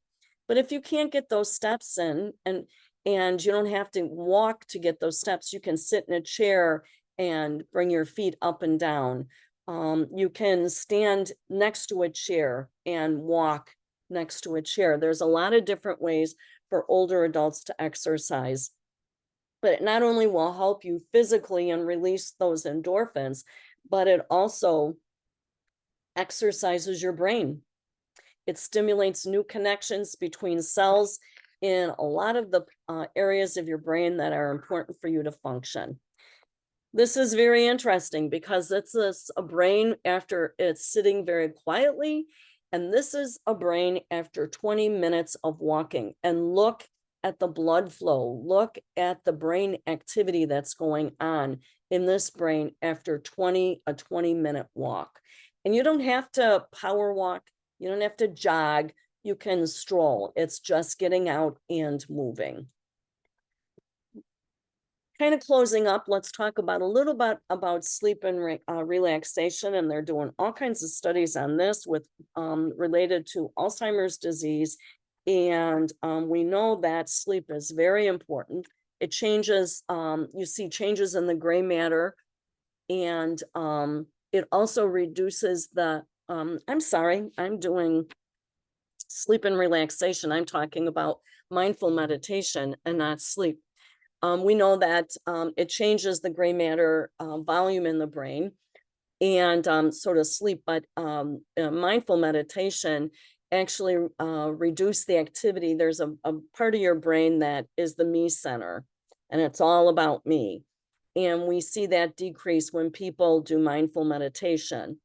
Speaker 2: But if you can't get those steps in, and you don't have to walk to get those steps, you can sit in a chair and bring your feet up and down. You can stand next to a chair and walk next to a chair. There's a lot of different ways for older adults to exercise. But it not only will help you physically and release those endorphins, but it also exercises your brain. It stimulates new connections between cells in a lot of the areas of your brain that are important for you to function. This is very interesting because it's a brain after it's sitting very quietly, and this is a brain after 20 minutes of walking. And look at the blood flow, look at the brain activity that's going on in this brain after a 20-minute walk. And you don't have to power walk, you don't have to jog, you can stroll. It's just getting out and moving. Kind of closing up, let's talk about a little bit about sleep and relaxation. And they're doing all kinds of studies on this with related to Alzheimer's disease. And we know that sleep is very important. It changes, you see changes in the gray matter, and it also reduces the, I'm sorry, I'm doing sleep and relaxation. I'm talking about mindful meditation and not sleep. We know that it changes the gray matter volume in the brain, and sort of sleep, but mindful meditation actually reduce the activity. There's a part of your brain that is the me center, and it's all about me. And we see that decrease when people do mindful meditation.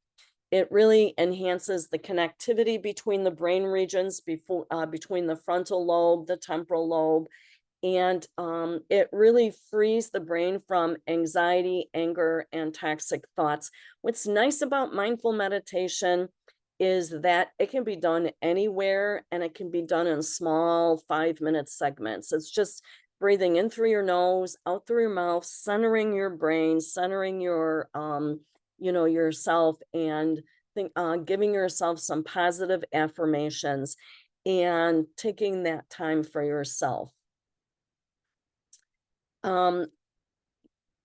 Speaker 2: It really enhances the connectivity between the brain regions, between the frontal lobe, the temporal lobe, and it really frees the brain from anxiety, anger, and toxic thoughts. What's nice about mindful meditation is that it can be done anywhere, and it can be done in small 5-minute segments. It's just breathing in through your nose, out through your mouth, centering your brain, centering your, you know, yourself, and giving yourself some positive affirmations and taking that time for yourself.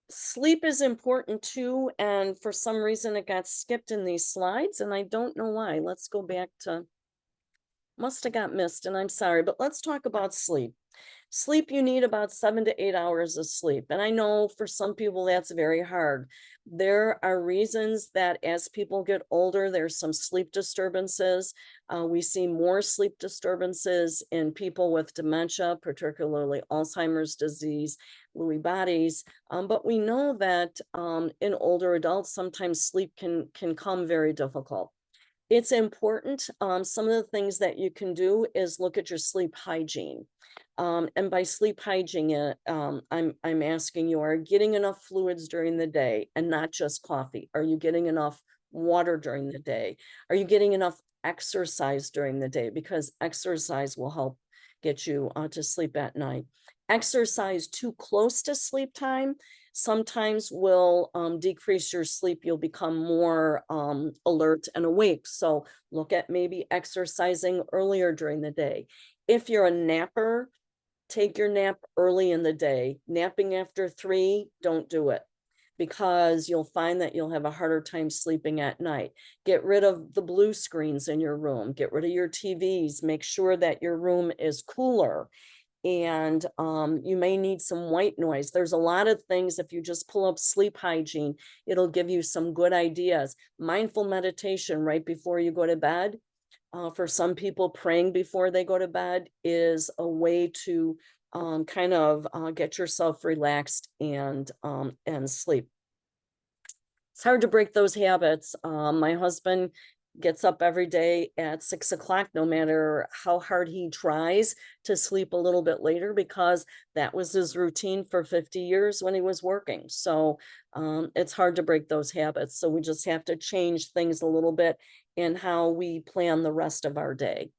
Speaker 2: Sleep is important too, and for some reason it got skipped in these slides, and I don't know why. Let's go back to, must have got missed, and I'm sorry, but let's talk about sleep. Sleep, you need about 7 to 8 hours of sleep. And I know for some people that's very hard. There are reasons that as people get older, there's some sleep disturbances. We see more sleep disturbances in people with dementia, particularly Alzheimer's disease, Lewy bodies. But we know that in older adults, sometimes sleep can come very difficult. It's important. Some of the things that you can do is look at your sleep hygiene. And by sleep hygiene, I'm asking you, are you getting enough fluids during the day and not just coffee? Are you getting enough water during the day? Are you getting enough exercise during the day? Because exercise will help get you to sleep at night. Exercise too close to sleep time sometimes will decrease your sleep. You'll become more alert and awake. So look at maybe exercising earlier during the day. If you're a napper, take your nap early in the day. Napping after 3, don't do it, because you'll find that you'll have a harder time sleeping at night. Get rid of the blue screens in your room. Get rid of your TVs. Make sure that your room is cooler. and you may need some white noise. There's a lot of things. If you just pull up sleep hygiene, it'll give you some good ideas. Mindful meditation right before you go to bed. For some people, praying before they go to bed is a way to kind of get yourself relaxed and sleep. It's hard to break those habits. My husband gets up every day at 6 o'clock, no matter how hard he tries to sleep a little bit later, because that was his routine for 50 years when he was working. So it's hard to break those habits. So we just have to change things a little bit in how we plan the rest of our day.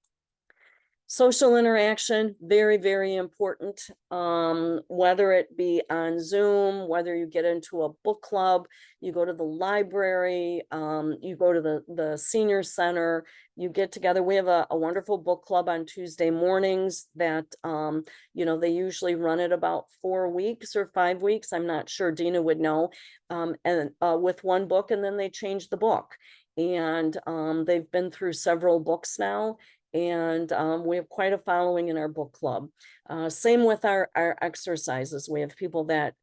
Speaker 2: Social interaction, very, very important. Whether it be on Zoom, whether you get into a book club, you go to the library, you go to the senior center, you get together. We have a wonderful book club on Tuesday mornings that, they usually run it about 4 weeks or 5 weeks. I'm not sure, Dina would know, and with one book, and then they change the book. And they've been through several books now. And we have quite a following in our book club. Same with our exercises. We have people that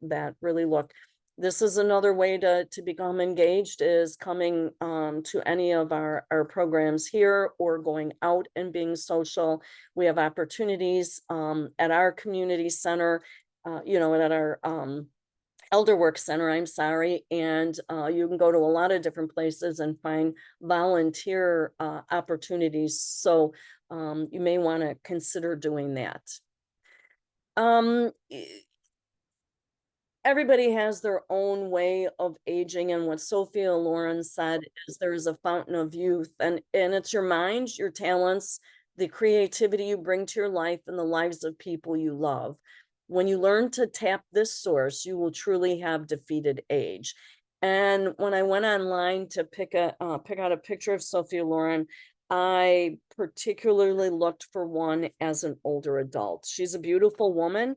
Speaker 2: really look. This is another way to become engaged, is coming to any of our programs here or going out and being social. We have opportunities at our community center, at our Elderwerks Center, and you can go to a lot of different places and find volunteer opportunities. So you may want to consider doing that. Everybody has their own way of aging, and what Sophia Loren said is there is a fountain of youth, and it's your mind, your talents, the creativity you bring to your life, and the lives of people you love. When you learn to tap this source, you will truly have defeated age. And when I went online to pick out a picture of Sophia Loren, I particularly looked for one as an older adult. She's a beautiful woman.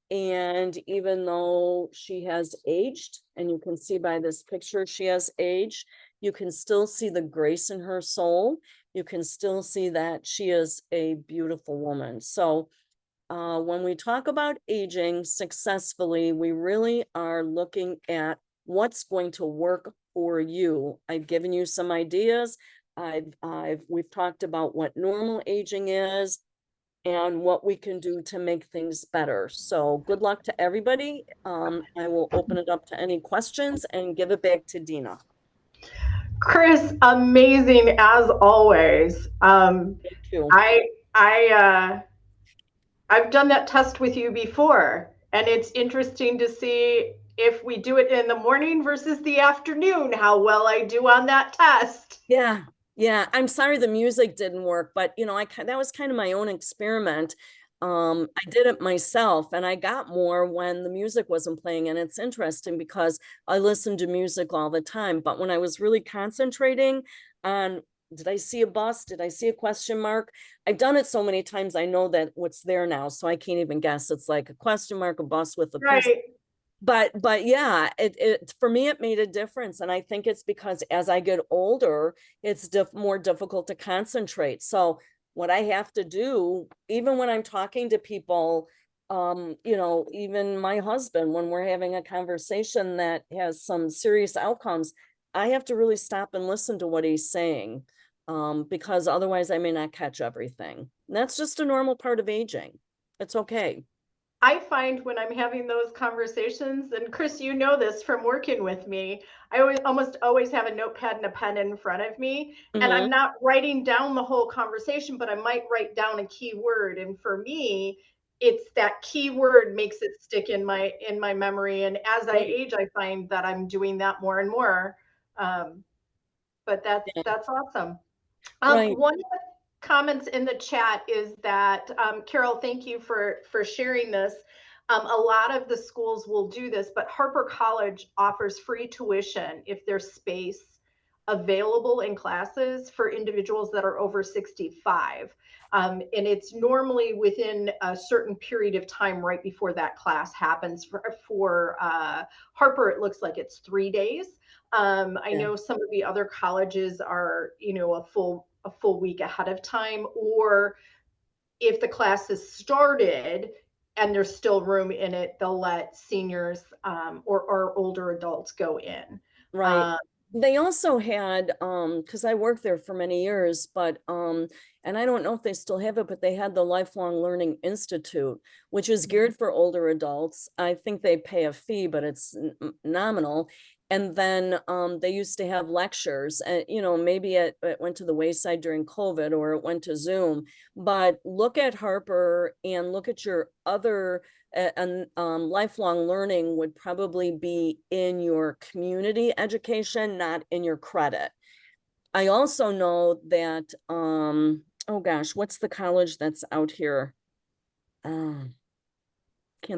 Speaker 2: And even though she has aged, and you can see by this picture, she has aged, you can still see the grace in her soul. You can still see that she is a beautiful woman. So when we talk about aging successfully, we really are looking at what's going to work for you. I've given you some ideas. We've talked about what normal aging is and what we can do to make things better. So good luck to everybody. I will open it up to any questions and give it back to Dina.
Speaker 1: Chris, amazing as always.
Speaker 2: Thank you.
Speaker 1: I've done that test with you before, and it's interesting to see if we do it in the morning versus the afternoon, how well I do on that test.
Speaker 2: Yeah. I'm sorry the music didn't work, but that was kind of my own experiment. I did it myself, and I got more when the music wasn't playing. And it's interesting because I listen to music all the time, but when I was really concentrating on, did I see a bus? Did I see a question mark? I've done it so many times, I know that what's there now, so I can't even guess. It's like a question mark, a bus with a piece.
Speaker 1: Right.
Speaker 2: But yeah, it for me, it made a difference. And I think it's because as I get older, it's more difficult to concentrate. So what I have to do, even when I'm talking to people, even my husband, when we're having a conversation that has some serious outcomes, I have to really stop and listen to what he's saying, because otherwise I may not catch everything. And that's just a normal part of aging. It's okay.
Speaker 1: I find when I'm having those conversations, and Chris, you know this from working with me, I almost always have a notepad and a pen in front of me, and I'm not writing down the whole conversation, but I might write down a key word. And for me, it's that key word makes it stick in my memory. And as I age, I find that I'm doing that more and more. But that's awesome. One of the comments in the chat is that, Carol, thank you for sharing this. A lot of the schools will do this, but Harper College offers free tuition if there's space available in classes for individuals that are over 65. And it's normally within a certain period of time right before that class happens. For Harper, it looks like it's 3 days. I know some of the other colleges are, a full week ahead of time, or if the class is started, and there's still room in it, they'll let seniors or older adults go in.
Speaker 2: Right. They also had, because I worked there for many years, but and I don't know if they still have it, but they had the Lifelong Learning Institute, which is geared for older adults. I think they pay a fee, but it's nominal. And then they used to have lectures, and maybe it went to the wayside during COVID, or it went to Zoom. But look at Harper and look at your other, and lifelong learning would probably be in your community education, not in your credit. I also know that, oh gosh, what's the college that's out here? Can't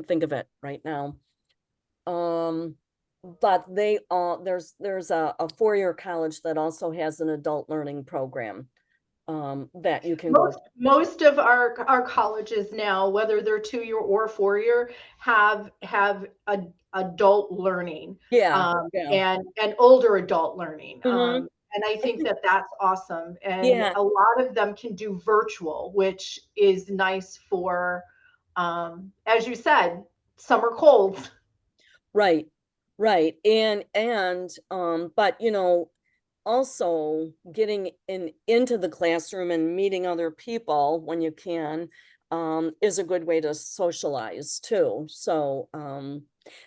Speaker 2: think of it right now. But they all, there's a 4-year college that also has an adult learning program that you can go.
Speaker 1: Most of our colleges now, whether they're 2-year or 4-year, have adult learning,
Speaker 2: Yeah.
Speaker 1: and older adult learning.
Speaker 2: Mhm.
Speaker 1: And I think that that's awesome. And
Speaker 2: Yeah.
Speaker 1: a lot of them can do virtual, which is nice for, as you said, summer colds.
Speaker 2: Right. Right. And but also getting into the classroom and meeting other people when you can is a good way to socialize too. So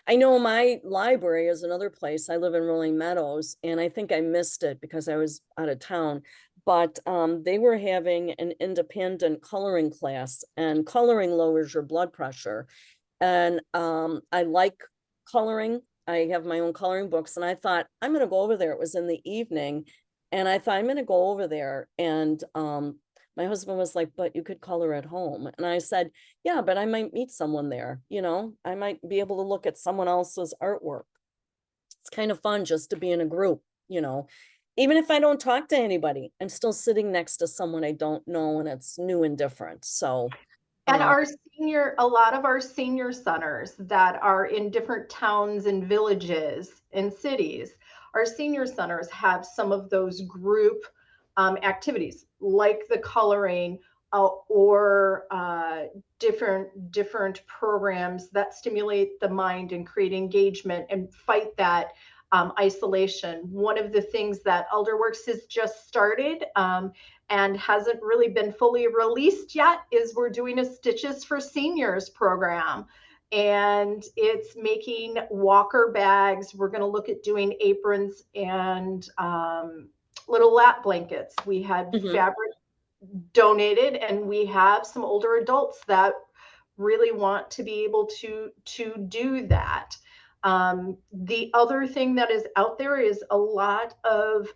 Speaker 2: I know my library is another place. I live in Rolling Meadows, and I think I missed it because I was out of town. But they were having an independent coloring class, and coloring lowers your blood pressure. And I like coloring. I have my own coloring books, and I thought I'm going to go over there. It was in the evening, and I thought I'm going to go over there. And my husband was like, "But you could color at home." And I said, "Yeah, but I might meet someone there. I might be able to look at someone else's artwork. It's kind of fun just to be in a group, Even if I don't talk to anybody, I'm still sitting next to someone I don't know, and it's new and different." So
Speaker 1: And a lot of our senior centers that are in different towns and villages and cities, our senior centers have some of those group activities like the coloring, or different programs that stimulate the mind and create engagement and fight that isolation. One of the things that Elderwerks has just started, and hasn't really been fully released yet, is we're doing a Stitches for Seniors program. And it's making walker bags. We're going to look at doing aprons and little lap blankets. We had fabric donated, and we have some older adults that really want to be able to do that. The other thing that is out there is a lot of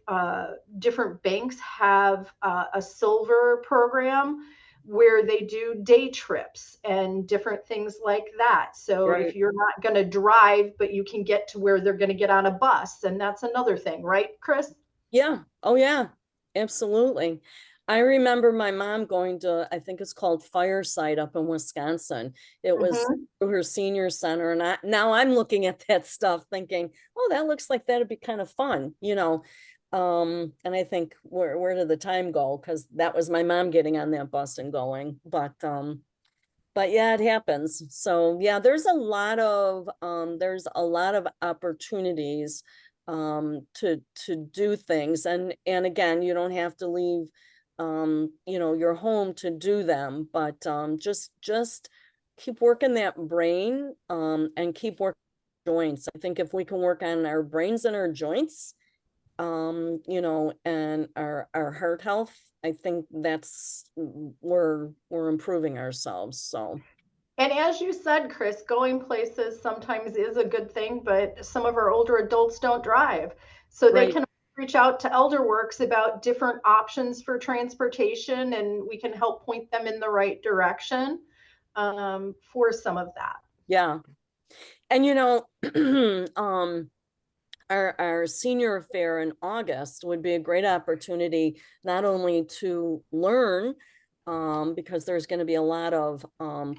Speaker 1: different banks have a silver program where they do day trips and different things like that. So
Speaker 2: right.
Speaker 1: If you're not going to drive, but you can get to where they're going to get on a bus, and that's another thing, right, Chris?
Speaker 2: Yeah. Oh, yeah. Absolutely. I remember my mom going to, I think it's called Fireside up in Wisconsin. It was through her senior center. And now I'm looking at that stuff thinking, oh, that looks like that'd be kind of fun, And I think where did the time go? Because that was my mom getting on that bus and going. But yeah, it happens. So yeah, there's a lot of opportunities to do things. And again, you don't have to leave your home to do them, but just keep working that brain and keep working joints. I think if we can work on our brains and our joints, and our heart health, I think that's we're improving ourselves. So
Speaker 1: And as you said, Chris, going places sometimes is a good thing, but some of our older adults don't drive. So they can reach out to Elderwerks about different options for transportation, and we can help point them in the right direction for some of that.
Speaker 2: Yeah. And our senior affair in August would be a great opportunity not only to learn, because there's going to be a lot of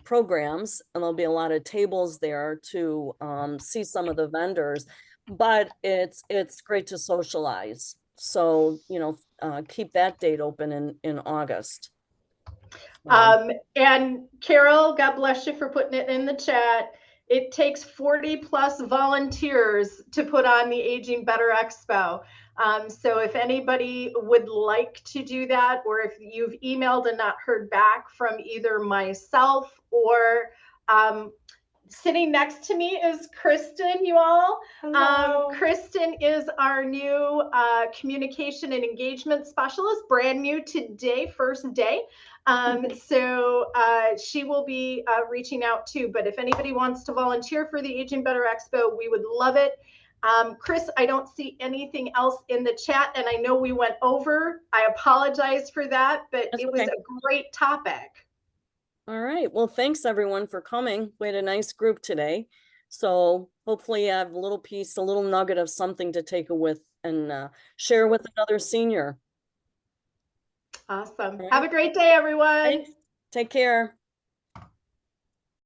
Speaker 2: programs, and there'll be a lot of tables there to see some of the vendors, but it's great to socialize. So keep that date open in August.
Speaker 1: And Carol, God bless you for putting it in the chat. It takes 40 plus volunteers to put on the Aging Better Expo. So if anybody would like to do that, or if you've emailed and not heard back from either myself or sitting next to me is Kristen, you all. Kristen is our new communication and engagement specialist, brand new today, first day. So she will be reaching out too. But if anybody wants to volunteer for the Aging Better Expo, we would love it. Chris, I don't see anything else in the chat, and I know we went over. I apologize for that, but it was a great topic.
Speaker 2: All right. Well, thanks everyone for coming. We had a nice group today. So hopefully you have a little piece, a little nugget of something to take with and share with another senior.
Speaker 1: Awesome. Right. Have a great day, everyone.
Speaker 2: Thanks. Take care.